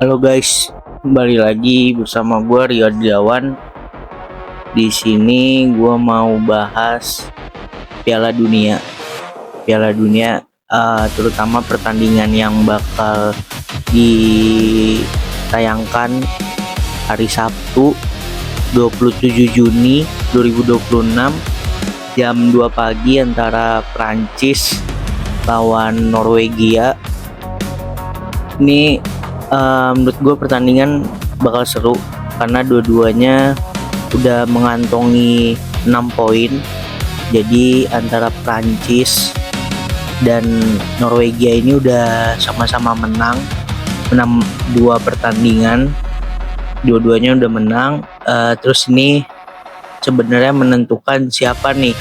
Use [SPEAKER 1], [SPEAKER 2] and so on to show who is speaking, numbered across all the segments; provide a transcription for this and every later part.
[SPEAKER 1] Halo guys, kembali lagi bersama gua Rio Diawan. Di sini gua mau bahas Piala Dunia. Piala Dunia, terutama pertandingan yang bakal ditayangkan hari Sabtu 27 Juni 2026 jam 2 pagi antara Prancis lawan Norwegia. Ini menurut gue pertandingan bakal seru karena dua-duanya udah mengantongi 6 poin. Jadi antara Prancis dan Norwegia ini udah sama-sama menang 2 pertandingan, dua-duanya udah menang. Terus ini sebenarnya menentukan siapa nih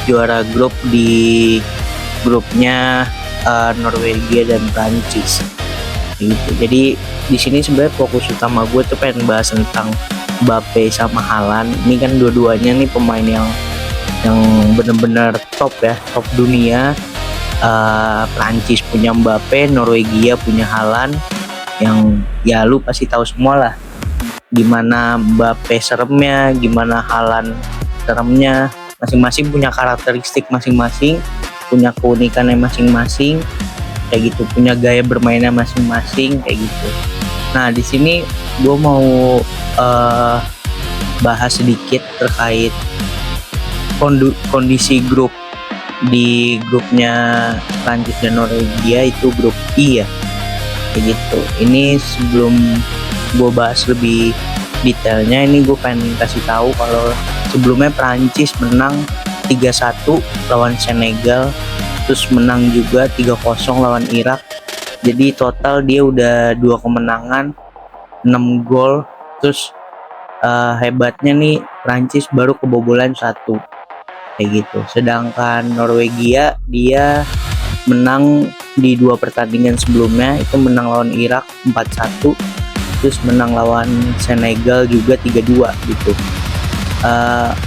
[SPEAKER 1] juara grup di grupnya Norwegia dan Prancis gitu. Jadi di sini sebenarnya fokus utama gue tuh pengen bahas tentang Mbappe sama Haaland. Ini kan dua-duanya nih pemain yang benar-benar top ya, top dunia. Prancis punya Mbappe, Norwegia punya Haaland, yang ya lu pasti tahu semua lah gimana Mbappe seremnya, gimana Haaland seremnya. Masing-masing punya karakteristik masing-masing, punya keunikannya masing-masing kayak gitu, punya gaya bermainnya masing-masing kayak gitu. Nah di sini gue mau bahas sedikit terkait kondisi grup di grupnya Prancis dan Norwegia, itu grup I ya kayak gitu. Ini sebelum gue bahas lebih detailnya, ini gue pengen kasih tahu kalau sebelumnya Prancis menang 3-1 lawan Senegal, terus menang juga 3-0 lawan Irak. Jadi total dia udah 2 kemenangan, 6 gol. Terus hebatnya nih Prancis baru kebobolan 1 kayak gitu. Sedangkan Norwegia dia menang di 2 pertandingan sebelumnya, itu menang lawan Irak 4-1, terus menang lawan Senegal juga 3-2 gitu.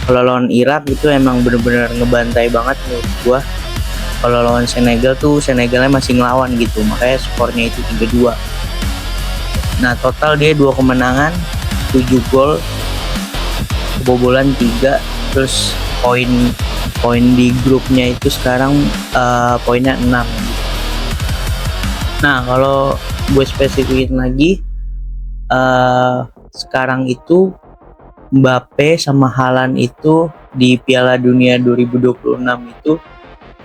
[SPEAKER 1] Kalau lawan Irak itu emang bener-bener ngebantai banget menurut gua. Kalau lawan Senegal tuh Senegalnya masih ngelawan gitu, makanya skornya itu 3-2. Nah total dia 2 kemenangan, 7 gol, kebobolan 3. Terus poin di grupnya itu sekarang poinnya 6. Nah kalau gue spesifikin lagi, sekarang itu Mbappe sama Haaland itu di Piala Dunia 2026 itu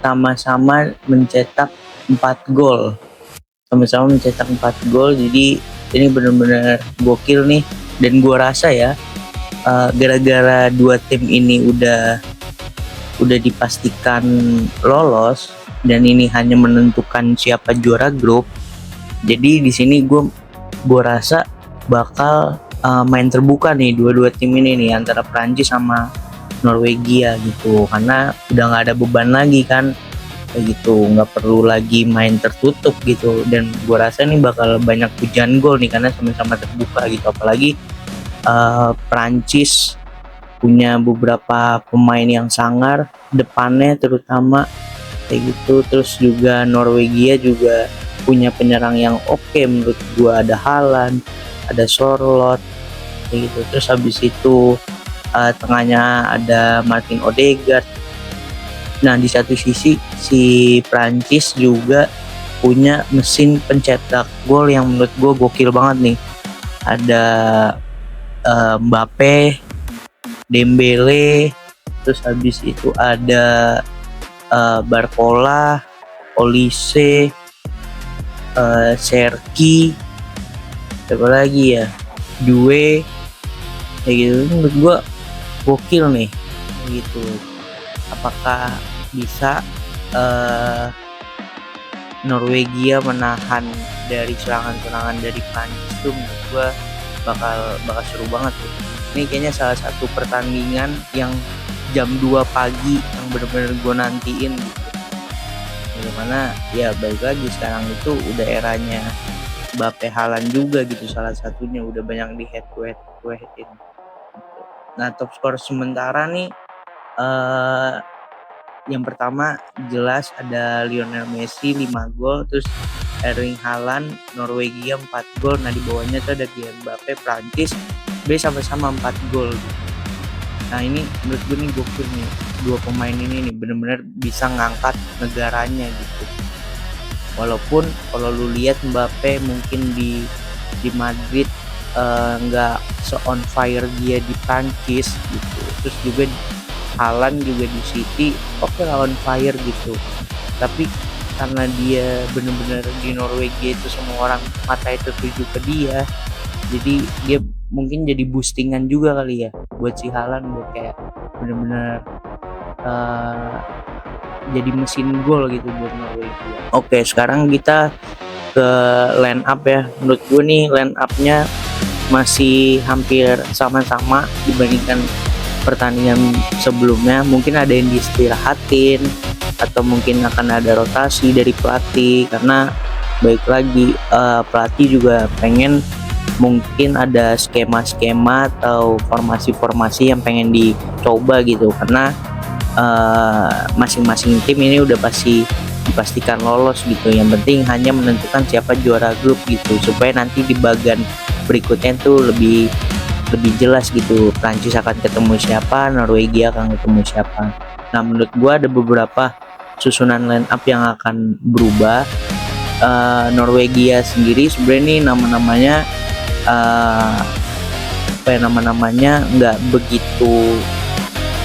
[SPEAKER 1] sama-sama mencetak 4 gol. Sama-sama mencetak 4 gol. Jadi ini benar-benar gokil nih. Dan gua rasa ya, gara-gara dua tim ini udah dipastikan lolos dan ini hanya menentukan siapa juara grup. Jadi di sini gua rasa bakal main terbuka nih dua-dua tim ini nih, antara Prancis sama Norwegia gitu, karena udah nggak ada beban lagi kan kayak gitu, nggak perlu lagi main tertutup gitu. Dan gue rasa nih bakal banyak hujan gol nih karena sama-sama terbuka gitu. Apalagi Prancis punya beberapa pemain yang sangar depannya terutama kayak gitu. Terus juga Norwegia juga punya penyerang yang oke menurut gue, ada Haaland, ada Sorloth kayak gitu. Terus habis itu tengahnya ada Martin Odegaard. Nah di satu sisi si Prancis juga punya mesin pencetak gol yang menurut gue gokil banget nih. Ada Mbappe, Dembele, terus habis itu ada Barcola, Olise, Cherki, siapa lagi ya, Due kayak gitu. Menurut gue gokil nih gitu. Apakah bisa Norwegia menahan dari serangan-serangan dari Prancis tuh? Menurut gue bakal seru banget tuh. Ini kayaknya salah satu pertandingan yang jam 2 pagi yang bener-bener gue nantiin gitu. Bagaimana ya, balik lagi sekarang itu udah eranya Mbappe Haaland juga gitu, salah satunya udah banyak di head to head. Nah top skor sementara nih yang pertama jelas ada Lionel Messi 5 gol, terus Erling Haaland Norwegia 4 gol. Nah di bawahnya tuh ada Kylian Mbappe Prancis, B sama-sama 4 gol. Nah ini menurut gue nih gokil nih, dua pemain ini nih bener-bener bisa ngangkat negaranya gitu. Walaupun kalau lu lihat Mbappe mungkin di Madrid nggak se-on fire dia di Prancis gitu. Terus juga Haaland juga di City oke lah on fire gitu. Tapi karena dia bener-bener di Norwegia itu semua orang mata itu tertuju ke dia, jadi dia mungkin jadi boostingan juga kali ya buat si Haaland buat kayak bener-bener eh, jadi mesin gol gitu buat Norwegia. Oke, sekarang kita ke line up ya. Menurut gue nih line upnya masih hampir sama-sama dibandingkan pertandingan sebelumnya. Mungkin ada yang diistirahatin atau mungkin akan ada rotasi dari pelatih, karena baik lagi pelatih juga pengen mungkin ada skema-skema atau formasi-formasi yang pengen dicoba gitu, karena masing-masing tim ini udah pasti dipastikan lolos gitu. Yang penting hanya menentukan siapa juara grup gitu, supaya nanti di bagian berikutnya tuh lebih jelas gitu, Prancis akan ketemu siapa, Norwegia akan ketemu siapa. Nah menurut gua ada beberapa susunan line up yang akan berubah. Norwegia sendiri sebenarnya nih nama-namanya nama-namanya nggak begitu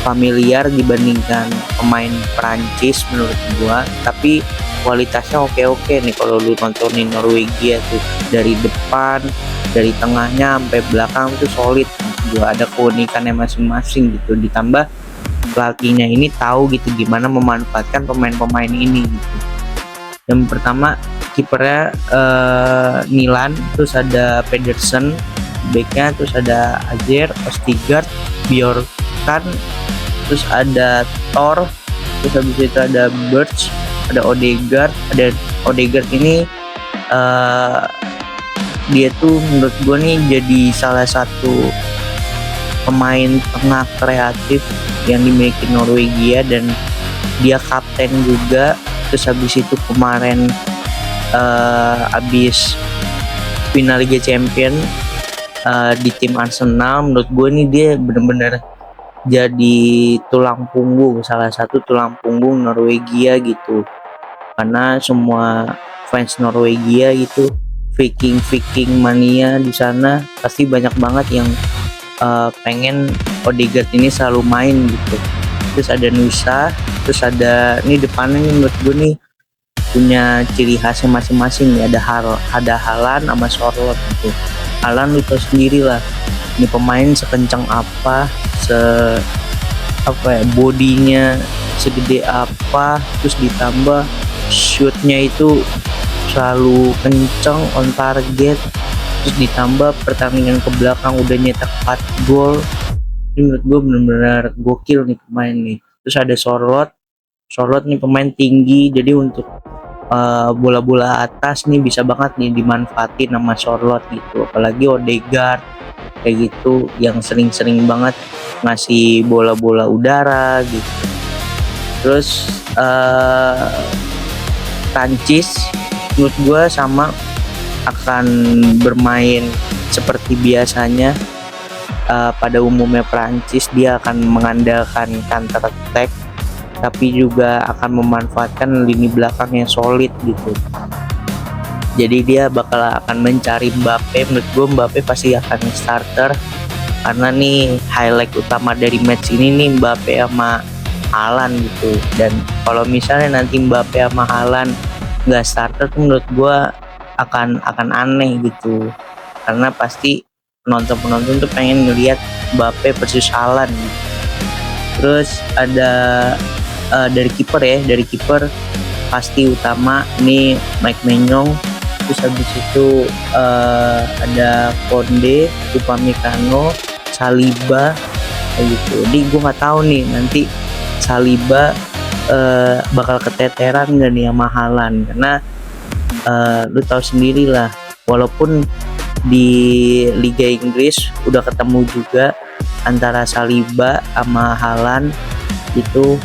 [SPEAKER 1] familiar dibandingkan pemain Prancis menurut gua, tapi kualitasnya oke nih kalau lu nontonin Norwegia tuh, dari depan, dari tengahnya sampai belakang tuh solid. Gua ada keunikannya masing-masing gitu, ditambah pelatihnya ini tahu gitu gimana memanfaatkan pemain-pemain ini gitu. Yang pertama kipernya Nilan, terus ada Pedersen backnya, terus ada Ajer, Ostigard, Bjorkan, terus ada Thor, terus habis itu ada Birch, ada Odegaard. Odegaard ini dia tuh menurut gue nih jadi salah satu pemain tengah kreatif yang dimiliki Norwegia, dan dia kapten juga. Terus habis itu kemarin habis final Liga Champion di tim Arsenal, menurut gue nih dia bener-bener jadi tulang punggung, salah satu tulang punggung Norwegia gitu, karena semua fans Norwegia gitu Viking mania di sana pasti banyak banget yang pengen Odegaard ini selalu main gitu. Terus ada Nusa, terus ada ini depannya nih menurut gue nih punya ciri khasnya masing-masing nih, ada Haaland sama Sorloth gitu. Haaland lu tau sendiri lah, ini pemain sekencang apa, bodinya segede apa, terus ditambah shootnya itu selalu kenceng, on target, terus ditambah pertandingan ke belakang udah nyetak 4 gol. Ini menurut gue benar-benar gokil nih pemain nih. Terus ada Sorloth nih pemain tinggi, jadi untuk bola-bola atas nih bisa banget nih dimanfaatin sama Sorloth gitu. Apalagi Odegaard kayak gitu yang sering-sering banget ngasih bola-bola udara gitu. Terus Prancis menurut gue sama akan bermain seperti biasanya. Pada umumnya Prancis dia akan mengandalkan counter attack, tapi juga akan memanfaatkan lini belakang yang solid gitu. Jadi dia akan mencari Mbappe. Menurut gue Mbappe pasti akan starter, karena nih highlight utama dari match ini nih Mbappe sama Haaland gitu. Dan kalau misalnya nanti Mbappe sama Haaland nggak starter tuh menurut gue akan aneh gitu, karena pasti penonton tuh pengen ngelihat Mbappe versus Haaland gitu. Terus ada dari kiper pasti utama nih Mike Maignan. Terus habis itu ada Konde, Upamecano, Saliba kayak gitu. Jadi gue nggak tahu nih nanti Saliba bakal keteteran nggak nih sama Haaland, karena lu tahu sendiri lah, walaupun di Liga Inggris udah ketemu juga antara Saliba sama Haaland itu.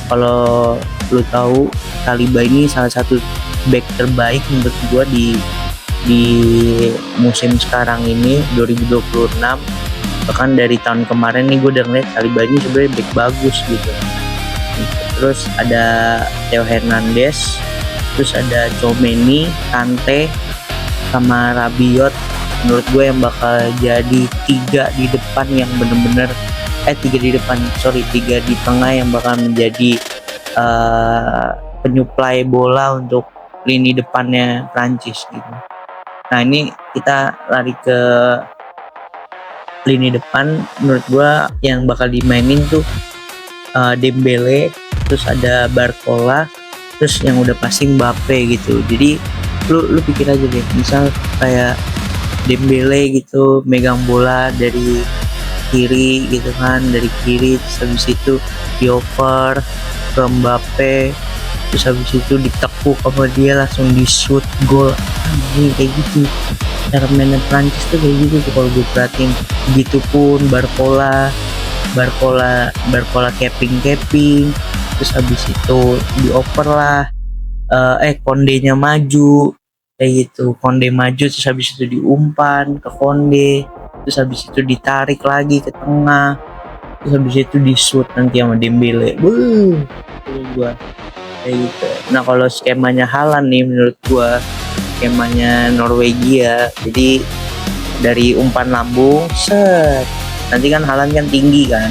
[SPEAKER 1] Kalau lu tahu Saliba ini salah satu back terbaik menurut gua di musim sekarang ini 2026. Bahkan dari tahun kemarin nih gue udah ngeliat Saliba ini sebenarnya back bagus gitu. Terus ada Theo Hernandez, terus ada Tchouaméni, Kante, sama Rabiot. Menurut gue yang bakal jadi tiga di depan yang bener-bener tiga di tengah yang bakal menjadi penyuplai bola untuk lini depannya Prancis gitu. Nah ini kita lari ke lini depan. Menurut gua yang bakal dimainin tuh Dembele, terus ada Barcola, terus yang udah pasti Mbappe gitu. Jadi lu pikir aja deh, misal kayak Dembele gitu megang bola dari kiri gitu kan, dari kiri, terus habis itu dioper ke Mbappe, terus habis itu ditekuk sama dia langsung di shoot gol. Ini kayak gitu cara mainnya Prancis tuh kayak gitu tuh kalau gue perhatiin. Begitupun Barcola capping, terus habis itu dioper lah, Konde-nya maju kayak gitu, Konde maju terus habis itu diumpan ke Konde, terus habis itu ditarik lagi ke tengah, terus habis itu di shoot nanti sama Dembele. Gua kayak gitu. Nah kalau skemanya Haaland nih menurut gua skemanya Norwegia, jadi dari umpan lambung nanti kan Haaland kan tinggi kan,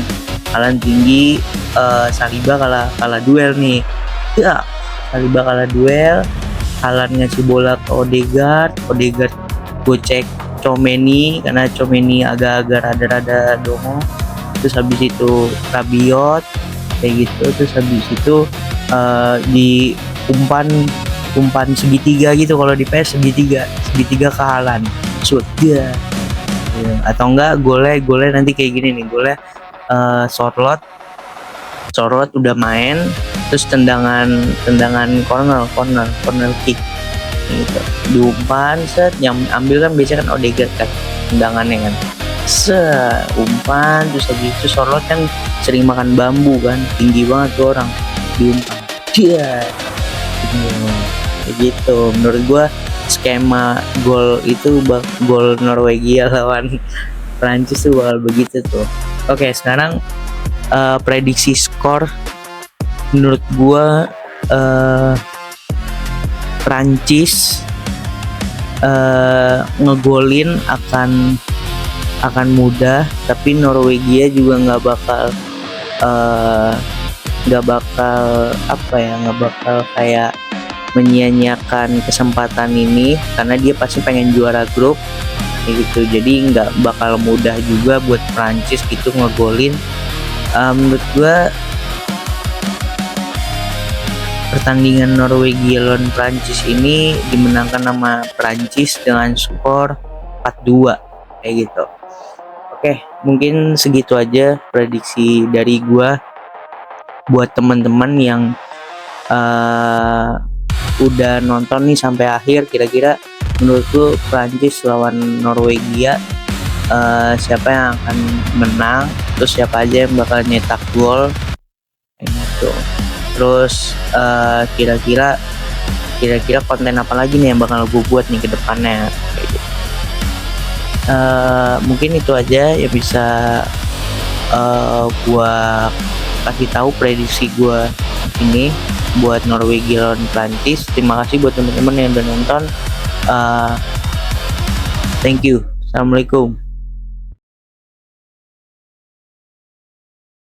[SPEAKER 1] Saliba kalah duel nih ya, Saliba kalah duel, Haaland ngasih bola ke Odegaard gocek Tchouaméni karena Tchouaméni agak-agak rada-rada dongo, terus habis itu Rabiot kayak gitu, terus habis itu di umpan segitiga gitu, kalau di PS segitiga ke Haaland shoot dia ya. Atau enggak golnya nanti kayak gini nih, golnya Sorloth udah main, terus tendangan corner kick gitu, diumpan yang ambil kan biasanya kan Odegaard kan tendangannya kan, umpan, terus habis itu Sorloth kan sering makan bambu kan, tinggi banget tuh orang, diumpan dia kayak gitu. Menurut gua skema gol Norwegia lawan Prancis tuh bakal begitu tuh. Oke, sekarang prediksi skor menurut gua Prancis ngegolin akan mudah, tapi Norwegia juga nggak bakal kayak menyia-nyiakan kesempatan ini, karena dia pasti pengen juara grup gitu. Jadi nggak bakal mudah juga buat Prancis gitu ngegolin. Menurut gua pertandingan Norwegia lawan Prancis ini dimenangkan sama Prancis dengan skor 4-2 kayak gitu. Oke, mungkin segitu aja prediksi dari gua buat teman-teman yang udah nonton nih sampai akhir. Kira-kira menurut lu Prancis lawan Norwegia siapa yang akan menang, terus siapa aja yang bakal nyetak gol gitu. Terus kira-kira konten apa lagi nih yang bakal gue buat nih ke depannya gitu. Mungkin itu aja ya bisa gue kasih tahu prediksi gue ini buat Norwegia lawan Prancis. Terima kasih buat teman-teman yang udah nonton. Thank you. Assalamualaikum.